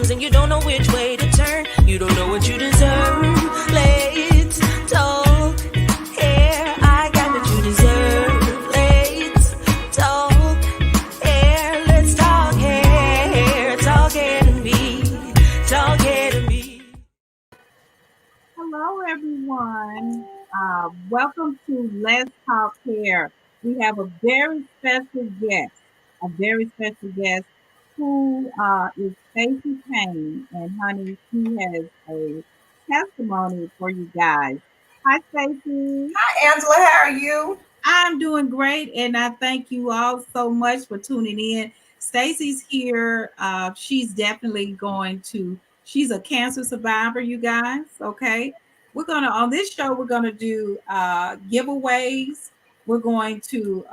problems and you don't know which way to turn. You don't know what you deserve. Let's talk here. I got what you deserve. Let's talk here. Let's talk here. Talk here to me. Talk here to me. Hello, everyone. Welcome to Let's Talk Hair. We have a very special guest who is Stacie Payne. And honey, she has a testimony for you guys. Hi, Stacie. Hi, Angela. How are you? I'm doing great, and I thank you all so much for tuning in. Stacie's here. She's definitely she's a cancer survivor, you guys. Okay. On this show, we're gonna do giveaways. We're going to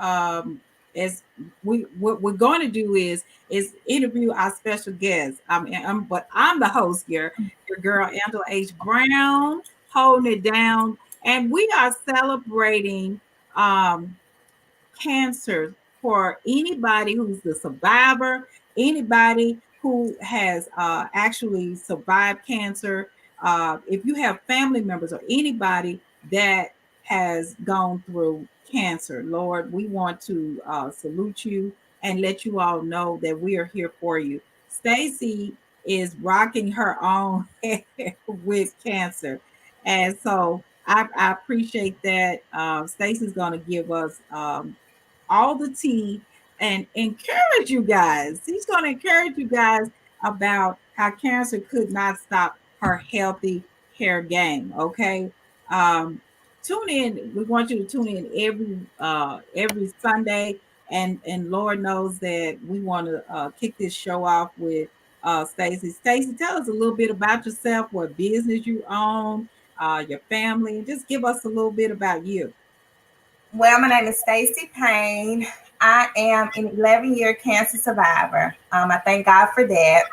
what we're going to do is interview our special guest. But I'm the host here, your girl Angela H. Brown, holding it down, and we are celebrating cancer for anybody who's the survivor, anybody who has actually survived cancer. If you have family members or anybody that has gone through cancer, Lord, we want to salute you and let you all know that we are here for you. Stacie is rocking her own hair with cancer. And so I appreciate that. Stacie's going to give us all the tea and encourage you guys. He's going to encourage you guys about how cancer could not stop her healthy hair game. Okay. Tune in. We want you to tune in every Sunday. And Lord knows that we want to kick this show off with Stacie. Stacie, tell us a little bit about yourself, what business you own, your family, and just give us a little bit about you. Well, my name is Stacie Payne. I am an 11-year cancer survivor. I thank God for that.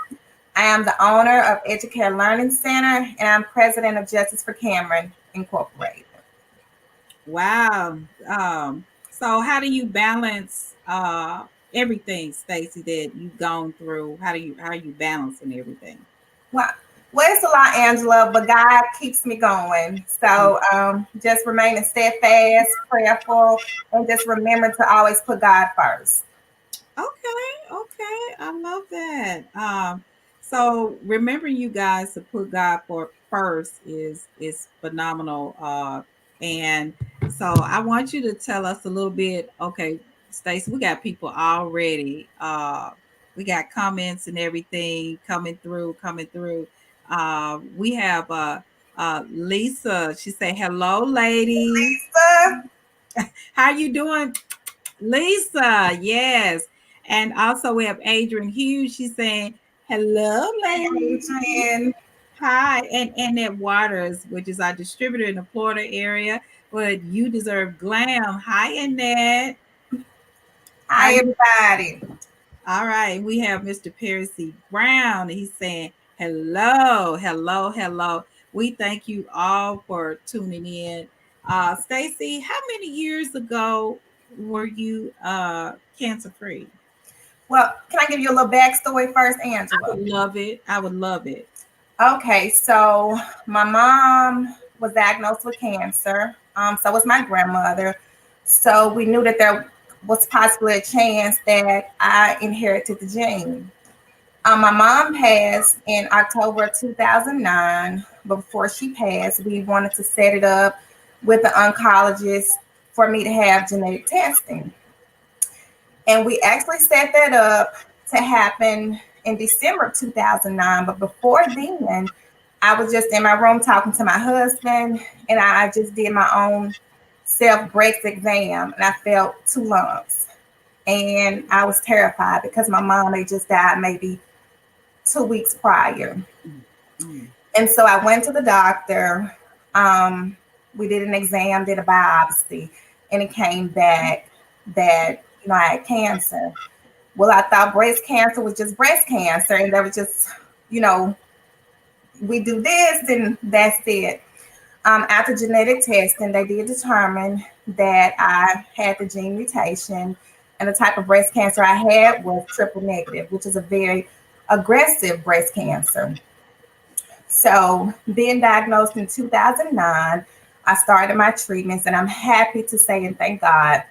I am the owner of Educare Learning Center, and I'm president of Justice for Cameron Incorporated. Wow. So how do you balance everything, Stacie, that you've gone through? How are you balancing everything? Well, it's a lot, Angela, but God keeps me going. So just remaining steadfast, prayerful, and just remember to always put God first. Okay. I love that. So remembering you guys to put God first is phenomenal. And so I want you to tell us a little bit. Okay, Stacie, we got people already. We got comments and everything coming through. We have Lisa. She say, hello, ladies. Lisa. How you doing, Lisa? Yes. And also we have Adrian Hughes. She's saying, hello, ladies. Adrian. Hi. And Annette Waters, which is our distributor in the Florida area. But you deserve glam. Hi, Annette. Hi, everybody. All right. We have Mr. Perry C. Brown. He's saying, hello. We thank you all for tuning in. Stacie, how many years ago were you cancer free? Well, can I give you a little backstory first, Angela? I would love it. Okay, so my mom was diagnosed with cancer. So was my grandmother. So we knew that there was possibly a chance that I inherited the gene. My mom passed in October 2009. But before she passed, we wanted to set it up with the oncologist for me to have genetic testing. And we actually set that up to happen in December of 2009. But before then, I was just in my room talking to my husband, and I just did my own self-breast exam, and I felt 2 lumps. And I was terrified because my mom had just died maybe 2 weeks prior. And so I went to the doctor. We did an exam, did a biopsy, and it came back that I had cancer. Well, I thought breast cancer was just breast cancer, and that was just, we do this and that's it. After genetic testing, they did determine that I had the gene mutation, and the type of breast cancer I had was triple negative, which is a very aggressive breast cancer. So, being diagnosed in 2009, I started my treatments, and I'm happy to say and thank God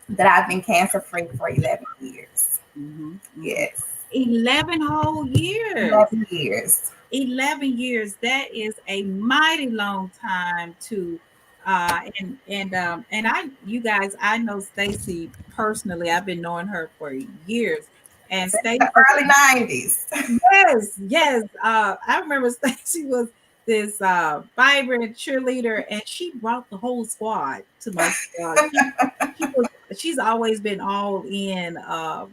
that I've been cancer free for 11 years. Mhm, mhm. Yes, 11 whole years. 11 years. 11 years. That is a mighty long time to and I you guys, I know Stacy personally. I've been knowing her for years. And Since the Stacy, early 90s. yes, yes. I remember Stacy was this vibrant cheerleader, and she brought the whole squad to my squad. She was she's always been all in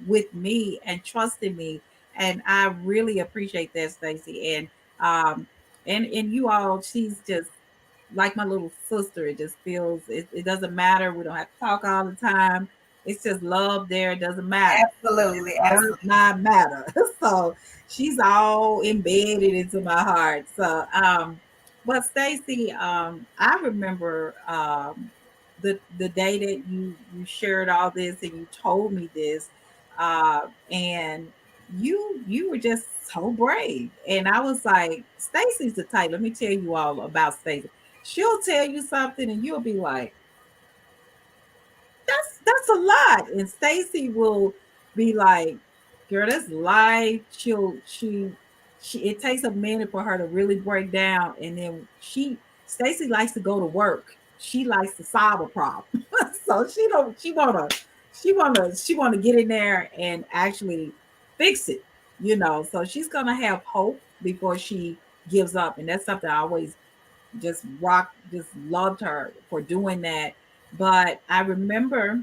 with me and trusting me, and I really appreciate that, Stacy. Um and you all, she's just like my little sister. It just feels it doesn't matter. We don't have to talk all the time. It's just love there. It doesn't matter. Absolutely, Does absolutely. not matter. So she's all embedded into my heart. So but Stacy, I remember the day that you shared all this and you told me this, and you were just so brave. And I was like, Stacy's the type, let me tell you all about Stacy. She'll tell you something and you'll be like, that's a lot. And Stacy will be like, girl, that's life. She it takes a minute for her to really break down. And then Stacy likes to go to work. She likes to solve a problem. So she wanna get in there and actually fix it, So she's gonna have hope before she gives up. And that's something I always just loved her for doing that. But I remember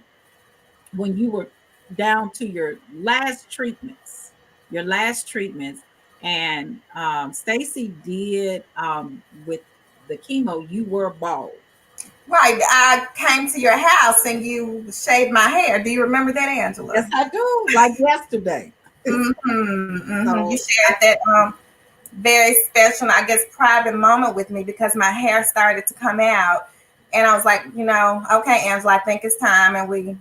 when you were down to your last treatments, and Stacy did with the chemo, you were bald. Right. I came to your house and you shaved my hair. Do you remember that, Angela? Yes, I do, like yesterday. You So shared that very special, I guess, private moment with me because my hair started to come out. And I was like, okay, Angela, I think it's time. And we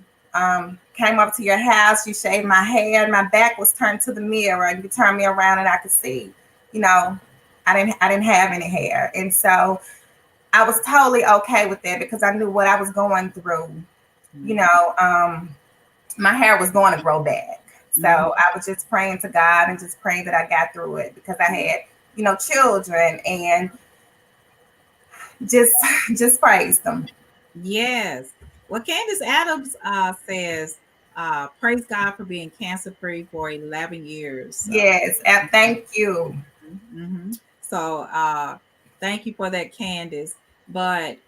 came up to your house. You shaved my hair. And my back was turned to the mirror. And you turned me around and I could see, you know, I didn't have any hair. And so I was totally okay with that because I knew what I was going through. You mhm, know, my hair was going to grow back. So mhm, I was just praying to God and just praying that I got through it because I had, children and just just praise them. yes. Well, Candace Adams says, praise God for being cancer free for 11 years. So Yes, and thank you. hmm So, thank you for that, Candace. But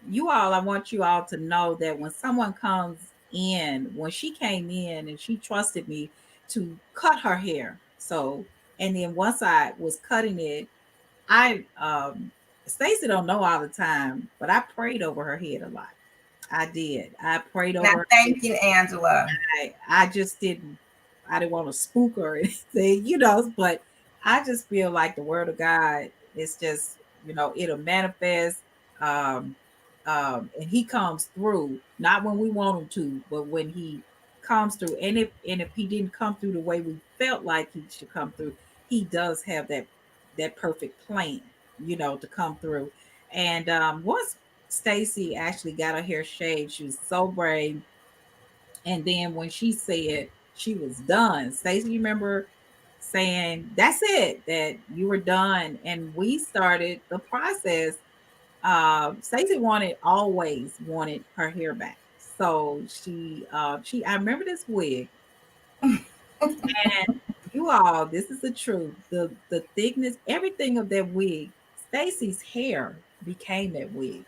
you all, I want you all to know that when someone comes in, when she came in and she trusted me to cut her hair. So, and then once I was cutting it, I, Stacey don't know all the time, but I prayed over her head a lot. I did. I prayed Now over her head. thank you, Angela. I just I didn't want to spook her or anything, but I just feel like the word of God is just, it'll manifest. Um, and he comes through, not when we want him to, but when he comes through. And if he didn't come through the way we felt like he should come through, he does have that perfect plan, to come through. And once Stacy actually got her hair shaved, she was so brave. And then when she said she was done, Stacey, you remember saying, that's it, that you were done. And we started the process. Stacey always wanted her hair back. So I remember this wig, and you all, this is the truth. The thickness, everything of that wig, Stacey's hair became that wig.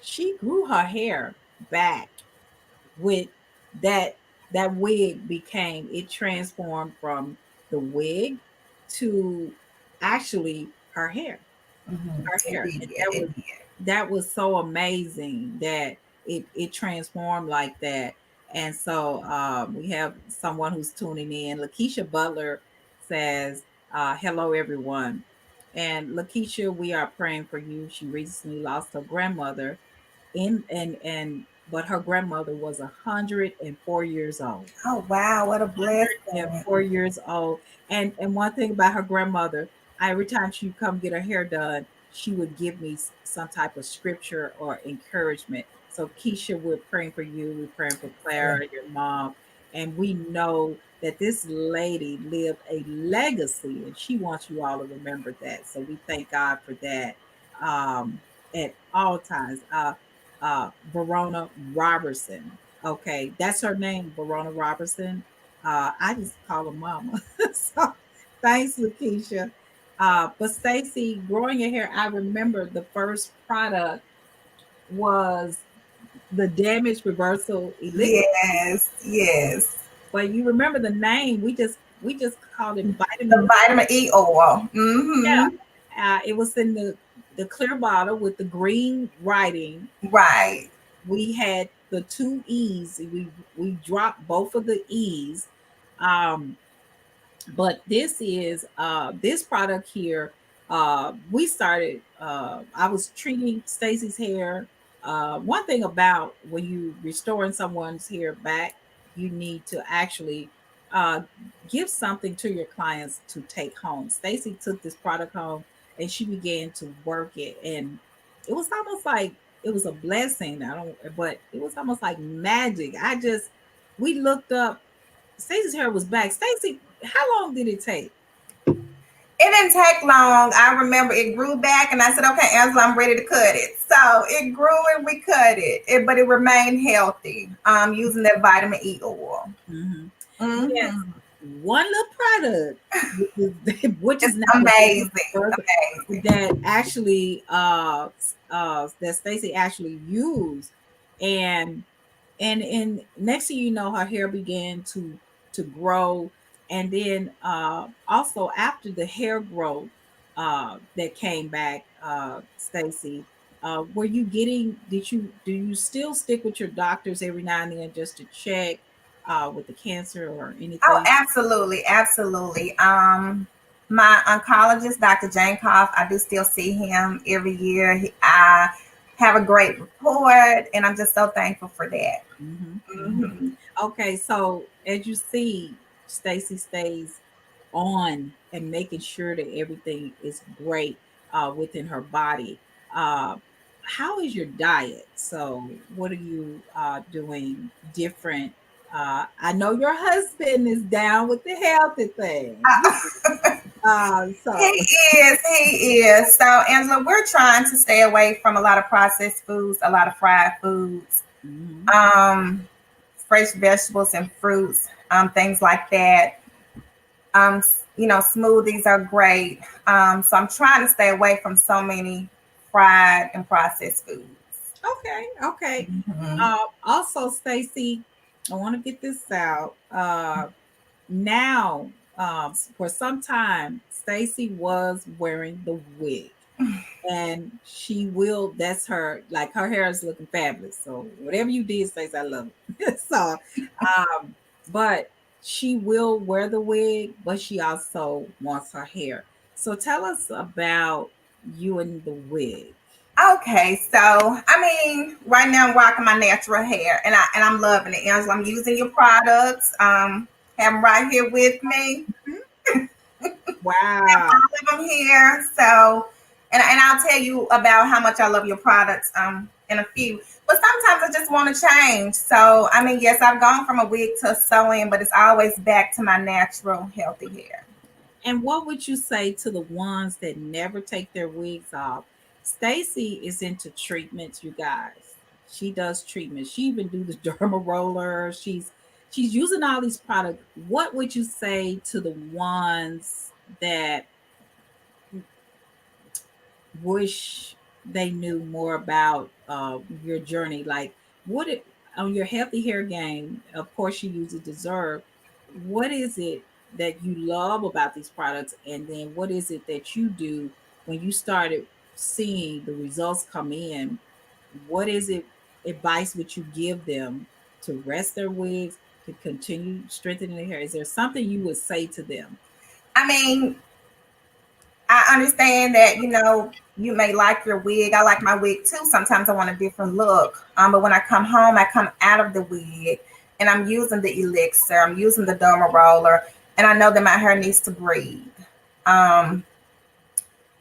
She grew her hair back with that that wig became it transformed from the wig to actually her It hair. did, And it did. that was so amazing that it transformed like that. And so we have someone who's tuning in. Lakeisha Butler says, hello everyone. And Lakeisha, we are praying for you. She recently lost her grandmother in and but her grandmother was 104 years old. Oh wow, what a Yeah, blessing. 4 years old. And one thing about her grandmother, every time she would come get her hair done, she would give me some type of scripture or encouragement. So Keisha, we're praying for you. We're praying for Clara, your mom, and we know that this lady lived a legacy, and she wants you all to remember that. So we thank God for that at all times. Verona Robertson. Okay, that's her name, Verona Robertson. I just call her Mama. So thanks, Lakeisha. But Stacy, growing your hair, I remember the first product was the damage reversal elixir. Yes, yes. But you remember the name? We just called it vitamin The E. vitamin E oil. Yeah. Mm-hmm. It was in the clear bottle with the green writing. Right. We had the two E's. We dropped both of the E's. Um, but this product here, we started, I was treating Stacy's hair. One thing about when you restoring someone's hair back, you need to actually uh, give something to your clients to take home. Stacy took this product home and she began to work it, and it was almost like it was a blessing. I don't, but it was almost like magic. We looked up. Stacey's hair was back. Stacy, how long did it take? It didn't take long. I remember it grew back, and I said, "Okay, Angela, I'm ready to cut it." So it grew, and we cut but it remained healthy. Using that vitamin E oil. Mm-hmm. Yes, Mm-hmm. one little product, which It's is now amazing, amazing. that actually that Stacy actually used, and and next thing you know, her hair began to grow, and then also after the hair growth that came back, Stacy, were you getting? Do you still stick with your doctors every now and then just to check with the cancer or Oh, anything? absolutely, absolutely. My oncologist, Dr. Jankoff, I do still see him every year. I have a great rapport, and I'm just so thankful for that. Hmm. Hmm. Hmm. Okay, so as you see, Stacy stays on and making sure that everything is great within her body. Uh, how is your diet? So, what are you doing different? I know your husband is down with the healthy thing. He So, is, he is. So, Angela, we're trying to stay away from a lot of processed foods, a lot of fried foods, mhm. um, fresh vegetables and fruits, things like that. Smoothies are great. So I'm trying to stay away from so many fried and processed foods. Okay, okay. Mhm. Also, Stacy, I want to get this out. Now, for some time, Stacy was wearing the wig, and she will. That's her. Like her hair is looking fabulous. So whatever you did, Stacy, I love it. So, but she will wear the wig, but she also wants her hair. So tell us about you and the wig. Okay, so right now I'm rocking my natural hair, and I'm loving it. Angela, I'm using your products. Have them right here with me. Wow. All of them here. So, and I'll tell you about how much I love your products in a few. But sometimes I just want to change. So, yes, I've gone from a wig to a sew-in, but it's always back to my natural, healthy hair. And what would you say to the ones that never take their wigs off? Stacy is into treatments, you guys. She does treatments. She even do the derma roller. She's using all these products. What would you say to the ones that wish they knew more about your journey? Like, what it on your healthy hair game? Of course, you use it deserve. What is it that you love about these products, and then what is it that you do when you started seeing the results come in? What is it advice would you give them to rest their wigs, to continue strengthening their hair? Is there something you would say to them? I mean, I understand that, you may like your wig. I like my wig too. Sometimes I want a different look. But when I come home, I come out of the wig and I'm using the Elixir. I'm using the derma roller, and I know that my hair needs to breathe.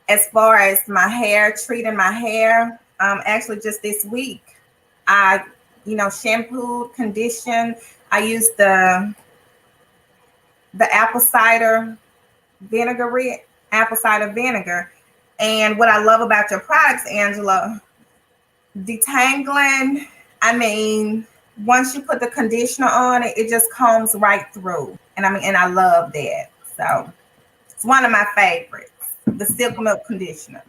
As far as my hair, treating my hair, actually just this week, I, shampooed, conditioned. I used the apple cider vinegar. And what I love about your products, Angela, detangling. I mean, once you put the conditioner on it, it just combs right through. And I love that. So it's one of my favorites, the Silk Milk conditioner.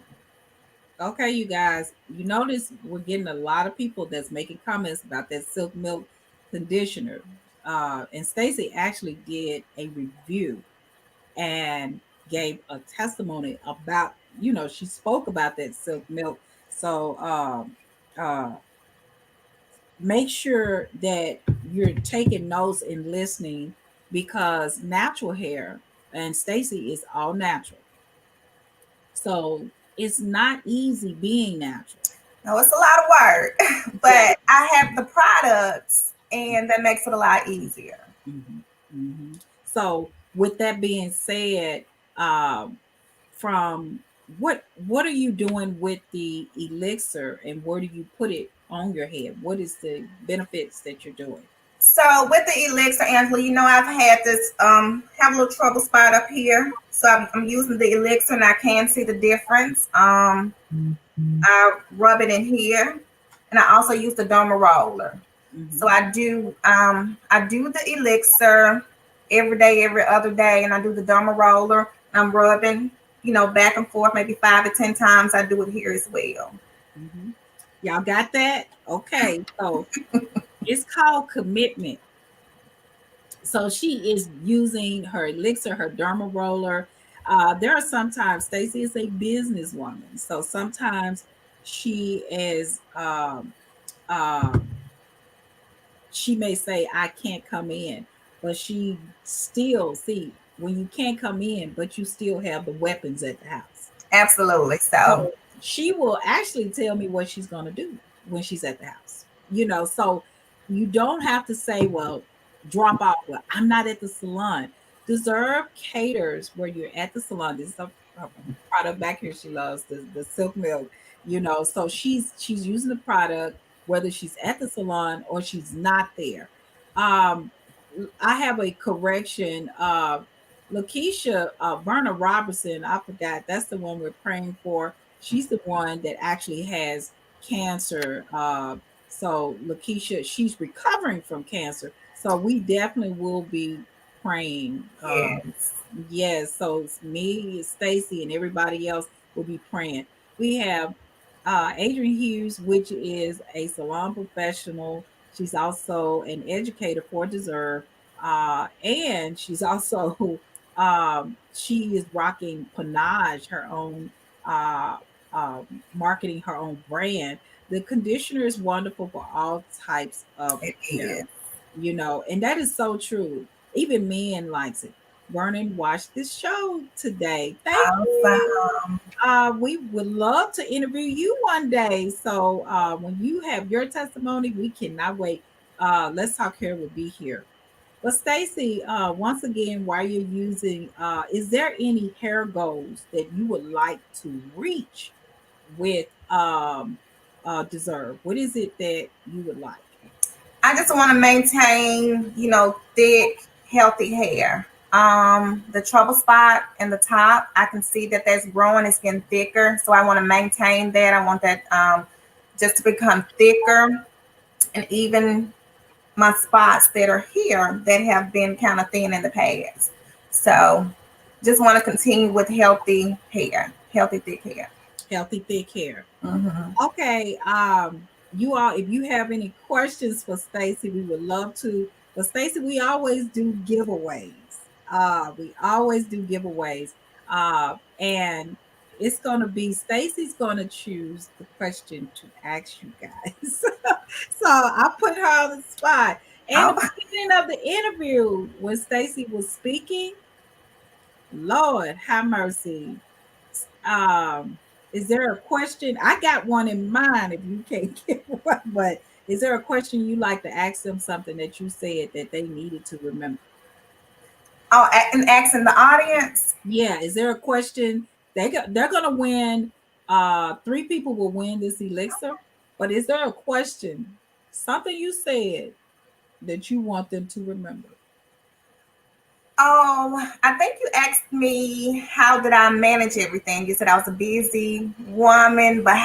Okay, you guys, you notice we're getting a lot of people that's making comments about that Silk Milk conditioner. And Stacy actually did a review and gave a testimony about, she spoke about that Silk Milk. So uh, make sure that you're taking notes and listening, because natural hair, and Stacy is all natural. So it's not easy being natural. No, it's a lot of work, Yeah. but I have the products, and that makes it a lot easier. Mhm, mhm. So, with that being said, um, from what are you doing with the elixir, and where do you put it on your head? What is the benefits that you're doing? So with the Elixir, Angela, I've had this have a little trouble spot up here. So I'm using the Elixir, and I can see the difference. I rub it in here, and I also use the derma roller. Mhm. So I do the Elixir every day, every other day, and I do the derma roller. I'm rubbing, back and forth, maybe 5 to 10 times. I do it here as well. Mhm. Y'all got that? Okay, so it's called commitment. So she is using her elixir, her derma roller. There are sometimes Stacy is a businesswoman, so sometimes she is um, she may say I can't come in, but she still see when you can't come in, but you still have the weapons at the house. Absolutely. So So she will actually tell me what she's going to do when she's at the house. So you don't have to say, well, drop off. Well, I'm not at the salon. Deserve caters where you're at the salon. This is a product back here she loves, the silk milk, so she's using the product whether she's at the salon or she's not there. Um, I have a correction. Lakeisha Verna Robertson, I forgot. That's the one we're praying for. She's the one that actually has cancer. So Lakeisha, she's recovering from cancer. So we definitely will be praying. yes. Yes. So it's me, Stacy, and everybody else will be praying. We have Adrian Hughes, which is a salon professional. She's also an educator for Deserve, and she's also she is rocking Panache, her own uh, uh, marketing her own brand. The conditioner is wonderful for all types of It hair, is. and that is so true. Even men likes it. Vernon watched this show today. Thank you. Awesome. We would love to interview you one day. So when you have your testimony, we cannot wait. Let's Talk Hair will be here. But Stacy, once again, while you're using, is there any hair goals that you would like to reach with Deserve? What is it that you would like? I just want to maintain, thick, healthy hair. The trouble spot in the top, I can see that that's growing. It's getting thicker, so I want to maintain that. I want that just to become thicker, and even my spots that are here that have been kind of thin in the past. So, just want to continue with healthy hair, healthy thick hair. Healthy, thick hair. Hmm. Okay. You all, if you have any questions for Stacy, we would love to. But Stacy, we always do giveaways. We always do giveaways. And it's gonna be Stacy's gonna choose the question to ask you guys. So I put her on the spot. And Oh, the beginning of the interview, when Stacy was speaking, Lord have mercy. Um, Is there a question? I got one in mind if you can't get one, but is there a question you like to ask them, something that you said that they needed to remember? Oh, and asking the audience. Yeah, is there a question? They're gonna win. Three people will win this elixir, but is there a question, something you said that you want them to remember? Oh, I think you asked me how did I manage everything. You said I was a busy woman, but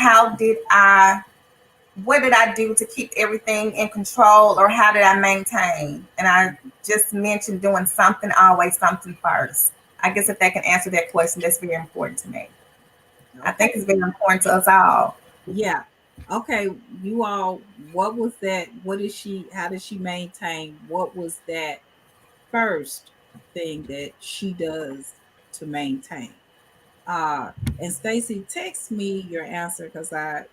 what did I do to keep everything in control, or how did I maintain? And I just mentioned doing something, always something first. I guess if that can answer that question, that's very important to me. I think Okay. it's very important to us all. Yeah. Okay. You all, what was that? What did she, how did she maintain? What was that first thing that she does to maintain? And Stacy, text me your answer because uh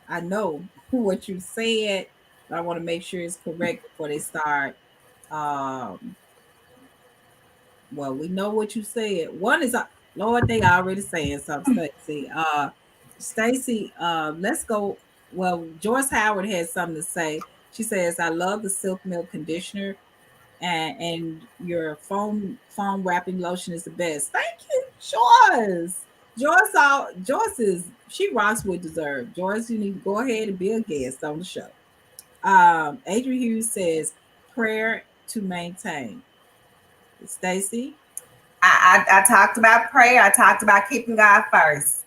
I know what you said, but I want to make sure it's correct before they start. Um, well, we know what you said. One is Lord, they already saying something, Stacy. Stacy, let's go. Well, Joyce Howard has something to say. She says, I love the silk milk conditioner and your foam wrapping lotion is the best. Thank you, Joyce. Joyce is she rocks with dessert. Joyce, you need to go ahead and be a guest on the show. Adrian Hughes says prayer to maintain. Stacy, I talked about prayer. I talked about keeping God first.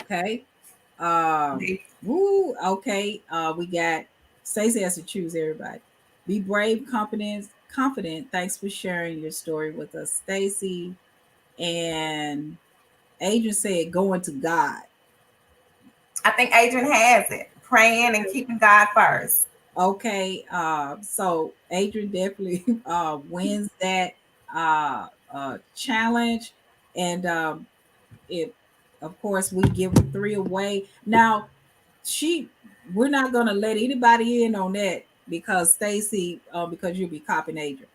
okay. Woo, okay. We got Stacey has to choose everybody. Be brave, confident. Thanks for sharing your story with us, Stacy. And Adrian said, going to God. I think Adrian has it. Praying and keeping God first. Okay. So Adrian definitely wins that challenge. And if of course we give three away. Now we're not gonna let anybody in on that because Stacy, because you'll be copying Adrian.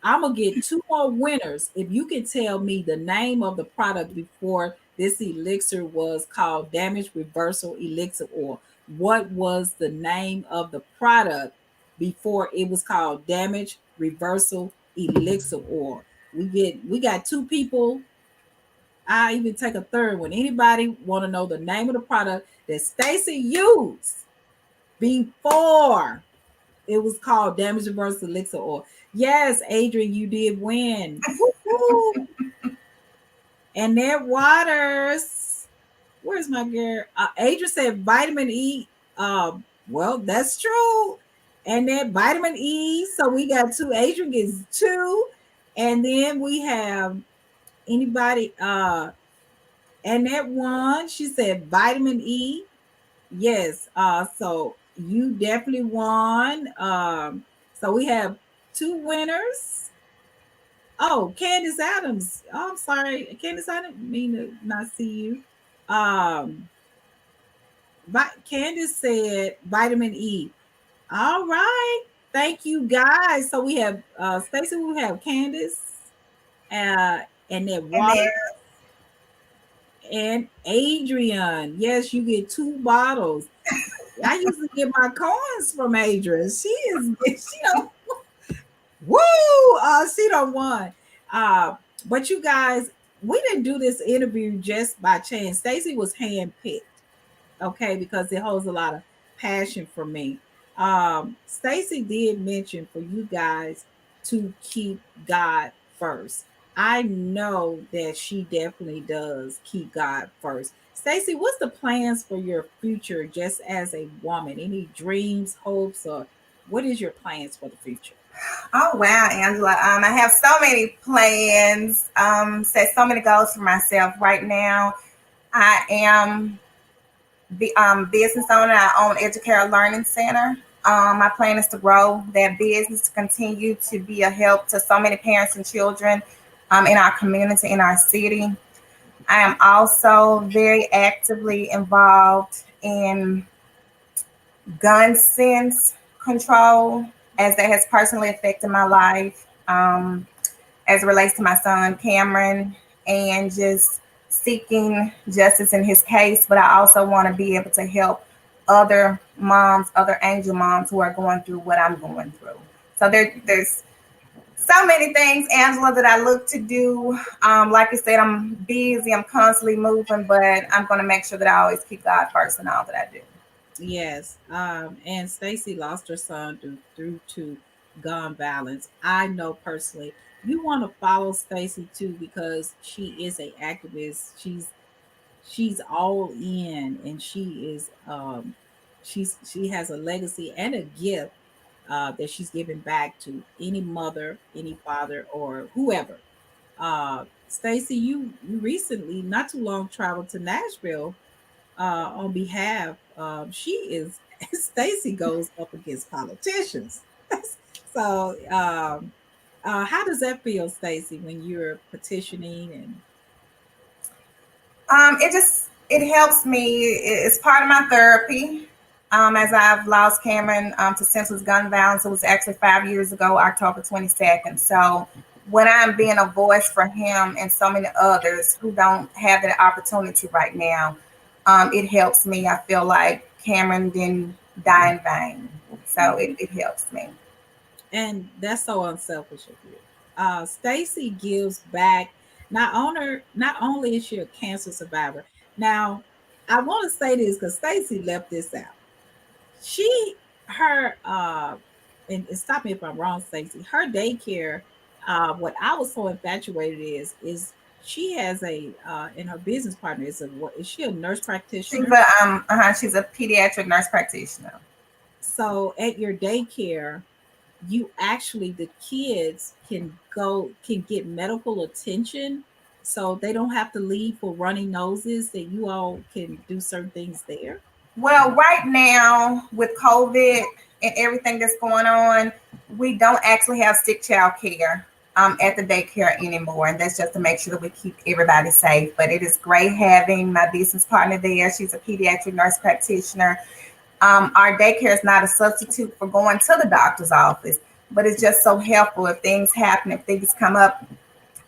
I'm gonna get two more winners if you can tell me the name of the product before this elixir was called Damage Reversal Elixir Oil. What was the name of the product before it was called Damage Reversal Elixir Oil? We got two people. I even take a third one. Anybody want to know the name of the product that Stacy used before it was called Damage Reversal Elixir Oil? Yes, Adrian, you did win. Woo-hoo. And that Waters. Where's my girl? Adrian said vitamin E. Well, that's true. And then vitamin E. So we got two. Adrian gets two. And then we have anybody and that one, she said vitamin E. Yes. So you definitely won. So we have two winners. Oh, Candace Adams. Oh, I'm sorry. Candace, I didn't mean to not see you. Um, Candace said vitamin E. All right. Thank you guys. So we have Stacy, we have Candace, and then And then Water and Adrian. Yes, you get two bottles. I usually get my coins from Adrian. She don't woo she don't won. But you guys, we didn't do this interview just by chance. Stacy was handpicked, okay, because it holds a lot of passion for me. Stacy did mention for you guys to keep God first. I know that she definitely does keep God first. Stacy, what's the plans for your future just as a woman? Any dreams, hopes, or what is your plans for the future? oh wow, Angela. I have so many plans, set so many goals for myself right now. I am the business owner. I own Educator Learning Center. My plan is to grow that business to continue to be a help to so many parents and children in our community, in our city. I am also very actively involved in gun sense control, as that has personally affected my life, as it relates to my son Cameron, and just seeking justice in his case, but I also want to be able to help other moms, other angel moms who are going through what I'm going through. So there's so many things, Angela, that I look to do. Like I said, I'm busy, I'm constantly moving, but I'm going to make sure that I always keep God first in all that I do. Yes. And Stacy lost her son due to gun violence. I know personally. You want to follow Stacy too because she is a activist. She's all in, and she has a legacy and a gift that she's giving back to any mother, any father, or whoever. Stacy, you recently, not too long, traveled to Nashville on behalf. She is Stacy goes up against politicians. So, how does that feel, Stacy, when you're petitioning and It helps me. It's part of my therapy. As I've lost Cameron to senseless gun violence, it was actually 5 years ago, October 22nd. So when I'm being a voice for him and so many others who don't have that opportunity right now, it helps me. I feel like Cameron didn't die in vain. So it helps me. and that's so unselfish of you. Stacy gives back. Not only is she a cancer survivor. Now, I want to say this because Stacy left this out. She, her, and stop me if I'm wrong, Stacy. Her daycare. What I was so infatuated is she has a and her business partner is a what is she a nurse practitioner? She's a pediatric nurse practitioner. So at your daycare, you actually the kids can get medical attention so they don't have to leave for runny noses that you all can do certain things there. Well, right now with COVID and everything that's going on, we don't actually have sick child care at the daycare anymore. And that's just to make sure that we keep everybody safe. But it is great having my business partner there. She's a pediatric nurse practitioner. Our daycare is not a substitute for going to the doctor's office, but it's just so helpful if things happen, if things come up.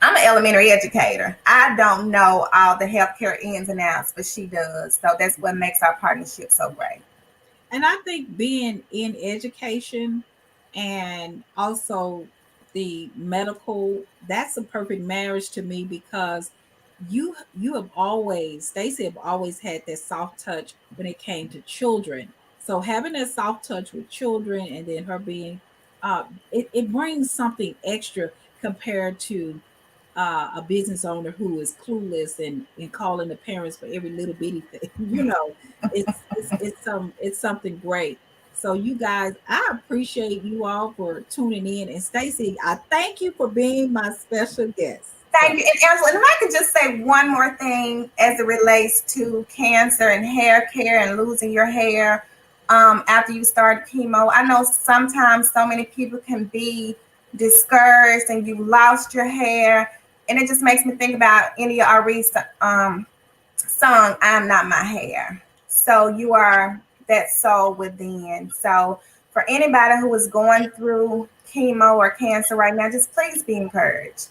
I'm an elementary educator. I don't know all the healthcare ins and outs, but she does. So that's what makes our partnership so great. And I think being in education and also the medical, that's a perfect marriage to me because you have always, Stacey have always had that soft touch when it came to children. So having that soft touch with children and then her being it brings something extra compared to a business owner who is clueless and calling the parents for every little bitty thing. It's something great. So you guys, I appreciate you all for tuning in. And Stacy, I thank you for being my special guest. Thank you. And Angela, and if I could just say one more thing as it relates to cancer and hair care and losing your hair after you start chemo. I know sometimes so many people can be discouraged and you lost your hair. And it just makes me think about India Ari's song, I'm Not My Hair. So you are that soul within. So for anybody who is going through chemo or cancer right now, just please be encouraged.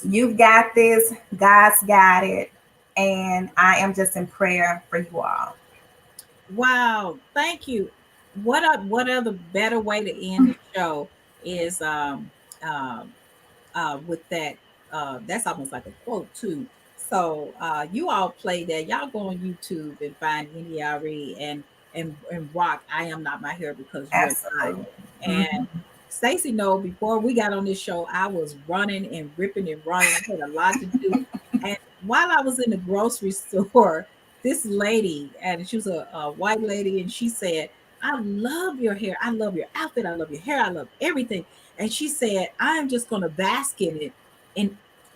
You've got this, God's got it, and I am just in prayer for you all. Wow, thank you. What other better way to end the show is um with that that's almost like a quote too. So you all play that. Y'all go on YouTube and find NDRE and rock I Am Not My Hair Because You're Not. Absolutely. And Stacy know before we got on this show, I was running and ripping and running. I had a lot to do. And while I was in the grocery store, this lady, and she was a white lady, and she said, I love your hair. I love your outfit. I love your hair. I love everything. And she said, I'm just going to bask in it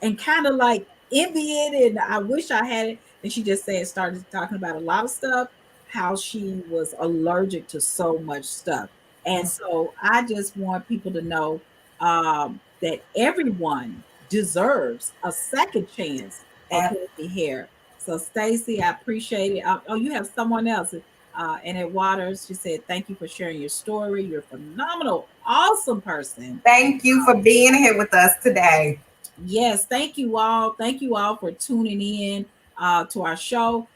and kind of like envy it. And I wish I had it. And she just said, started talking about a lot of stuff, how she was allergic to so much stuff. And so I just want people to know that everyone deserves a second chance at healthy hair. So Stacy, I appreciate it. Oh, you have someone else. Annette Waters, she said, thank you for sharing your story. You're a phenomenal, awesome person. Thank you for being here with us today. Yes, thank you all. Thank you all for tuning in to our show.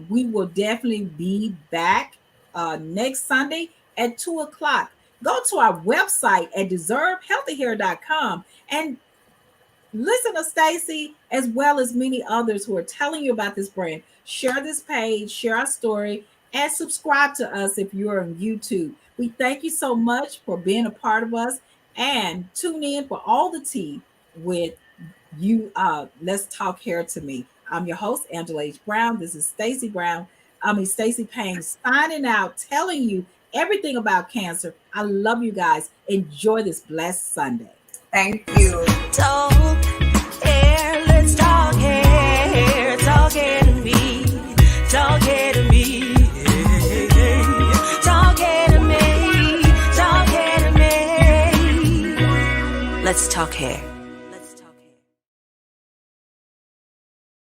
We will definitely be back next Sunday at 2 o'clock. Go to our website at deservehealthyhair.com and listen to Stacy as well as many others who are telling you about this brand. Share this page, share our story, and subscribe to us if you're on YouTube. We thank you so much for being a part of us, and tune in for all the tea with you. Let's talk hair to me. I'm your host, Angela H. Brown. This is Stacie Payne signing out, telling you everything about cancer. I love you guys. Enjoy this blessed Sunday. Thank you. Talk hair, let's talk hair. Talk hair to me. Talk hair to me. Talk hair to me. Talk hair to me. Let's talk hair.